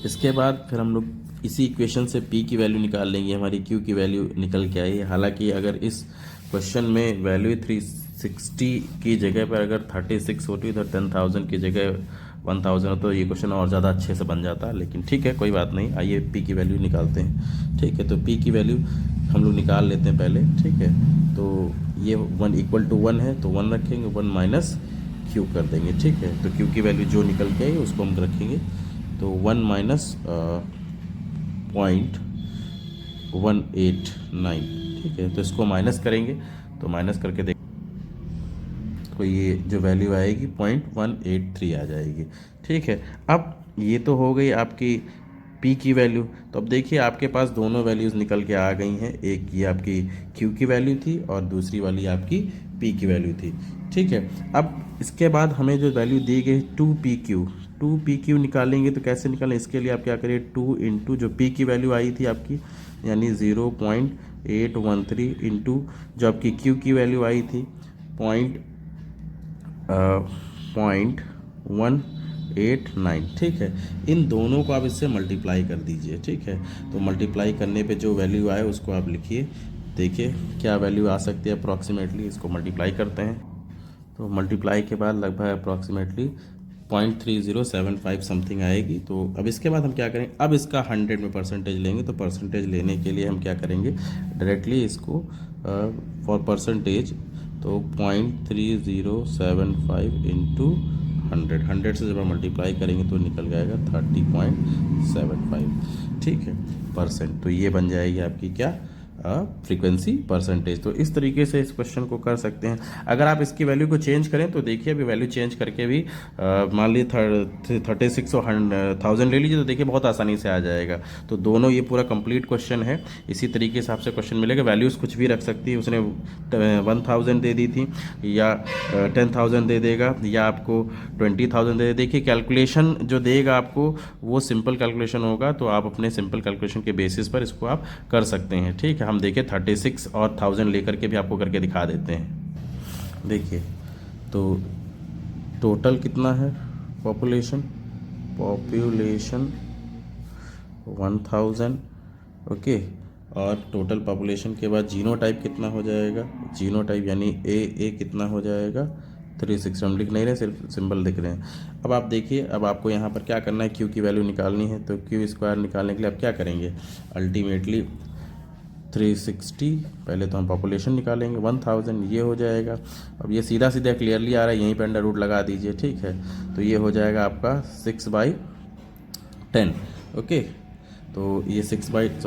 इसके बाद फिर हम लोग इसी इक्वेशन से P की वैल्यू निकाल लेंगे, हमारी Q की वैल्यू निकल के आई है। हालांकि अगर इस क्वेश्चन में वैल्यू 360 की जगह पर अगर 36 होती तो 10,000 की जगह 1000 हो तो ये क्वेश्चन और ज़्यादा अच्छे से बन जाता, लेकिन ठीक है कोई बात नहीं। आइए P की वैल्यू निकालते हैं। ठीक है, तो P की वैल्यू हम लोग निकाल लेते हैं पहले। ठीक है, तो ये 1 = 1 है तो 1 रखेंगे, 1 माइनस Q कर देंगे। ठीक है, तो Q की वैल्यू जो निकल के आई उसको हम रखेंगे, तो 1 माइनस 0.189। ठीक है, तो इसको माइनस करेंगे, तो माइनस करके देख तो ये जो वैल्यू आएगी 0.183 आ जाएगी। ठीक है, अब ये तो हो गई आपकी P की वैल्यू। तो अब देखिए आपके पास दोनों वैल्यूज़ निकल के आ गई हैं, एक ये आपकी Q की वैल्यू थी और दूसरी वाली आपकी P की वैल्यू थी। ठीक है, अब इसके बाद हमें जो वैल्यू दी गई 2PQ निकालेंगे, तो कैसे निकालें, इसके लिए आप क्या करिए 2 इंटू जो P की वैल्यू आई थी आपकी यानी 0.813 इंटू जो आपकी Q की वैल्यू आई थी 0.189। ठीक है, इन दोनों को आप इससे मल्टीप्लाई कर दीजिए। ठीक है, तो मल्टीप्लाई करने पे जो वैल्यू आए उसको आप लिखिए, देखिए क्या वैल्यू आ सकती है अप्रॉक्सीमेटली। इसको मल्टीप्लाई करते हैं, तो मल्टीप्लाई के बाद लगभग अप्रॉक्सीमेटली 0.3075 समथिंग आएगी। तो अब इसके बाद हम क्या करें, अब इसका 100 में परसेंटेज लेंगे, तो परसेंटेज लेने के लिए हम क्या करेंगे, डायरेक्टली इसको फॉर परसेंटेज तो 0.3075 इंटू 100 से जब हम मल्टीप्लाई करेंगे तो निकल जाएगा 30.75। ठीक है, परसेंट। तो ये बन जाएगी आपकी क्या फ्रीक्वेंसी परसेंटेज। तो इस तरीके से इस क्वेश्चन को कर सकते हैं। अगर आप इसकी वैल्यू को चेंज करें तो देखिए अभी वैल्यू चेंज करके भी मान लीजिए 36 और 1000 ले लीजिए, तो देखिए बहुत आसानी से आ जाएगा। तो दोनों ये पूरा कंप्लीट क्वेश्चन है, इसी तरीके से आपसे क्वेश्चन मिलेगा। वैल्यूज़ कुछ भी रख सकती है, उसने 1000 दे दी थी या 10,000 दे देगा या आपको 20,000 दे। देखिए कैलकुलेशन जो देगा आपको वो सिंपल कैलकुलेशन होगा, तो आप अपने सिंपल कैलकुलेशन के बेसिस पर इसको आप कर सकते हैं। ठीक है, हम देखिए 36 और 1000 लेकर के भी आपको करके दिखा देते हैं। देखिए तो टोटल कितना है, पॉपुलेशन 1000, ओके, और टोटल पॉपुलेशन के बाद जीनोटाइप कितना हो जाएगा, जीनोटाइप यानी ए कितना हो जाएगा 360। हम लिख नहीं रहे, सिर्फ सिंबल लिख रहे हैं। अब आप देखिए, अब आपको यहाँ पर क्या करना है, Q की वैल्यू निकालनी है। तो Q स्क्वायर निकालने के लिए आप क्या करेंगे, अल्टीमेटली 360, पहले तो हम पॉपुलेशन निकालेंगे 1000, ये हो जाएगा। अब ये सीधा सीधा क्लियरली आ रहा है, यहीं पर अंडर रूट लगा दीजिए। ठीक है, तो ये हो जाएगा आपका 6/10। ओके, तो ये 6/10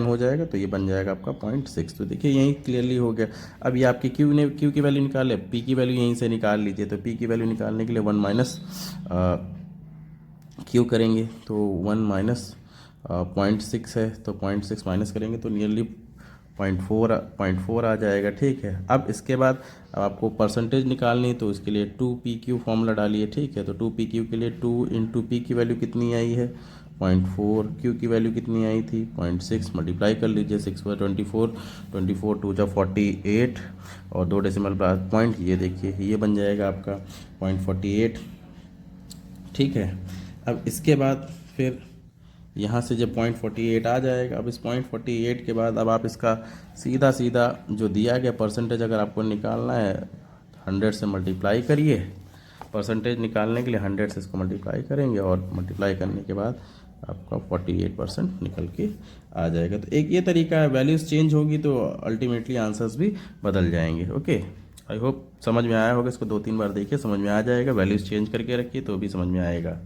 हो जाएगा, तो ये बन जाएगा आपका 0.6। तो देखिए यहीं क्लियरली हो गया। अब ये आपकी Q की वैल्यू निकाले, P की वैल्यू यहीं से निकाल लीजिए। तो P की वैल्यू निकालने के लिए 1 माइनस Q करेंगे, तो 1 माइनस 0.6 है, तो 0.6 माइनस करेंगे तो नियरली 0.4 आ जाएगा। ठीक है, अब इसके बाद अब आपको परसेंटेज निकालनी है, तो इसके लिए 2PQ फॉर्मूला डालिए। ठीक है, तो 2PQ के लिए 2 इंटू P की वैल्यू कितनी आई है 0.4, Q की वैल्यू कितनी आई थी 0.6, मल्टीप्लाई कर लीजिए 6 पर 24, 24 2 जा 48 और 2 डेसिमल बाद पॉइंट, ये देखिए ये बन जाएगा आपका 0.48। ठीक है, अब इसके बाद फिर यहाँ से जब 0.48 आ जाएगा, अब इस 0.48 के बाद अब आप इसका सीधा सीधा जो दिया गया परसेंटेज अगर आपको निकालना है 100 से मल्टीप्लाई करिए। परसेंटेज निकालने के लिए 100 से इसको मल्टीप्लाई करेंगे और मल्टीप्लाई करने के बाद आपका 48% निकल के आ जाएगा। तो एक ये तरीका है, वैल्यूज़ चेंज होगी तो अल्टीमेटली आंसर्स भी बदल जाएंगे। ओके, आई होप समझ में आया होगा। इसको 2-3 बार देखिए, समझ में आ जाएगा। वैल्यूज़ चेंज करके रखिए तो भी समझ में आएगा।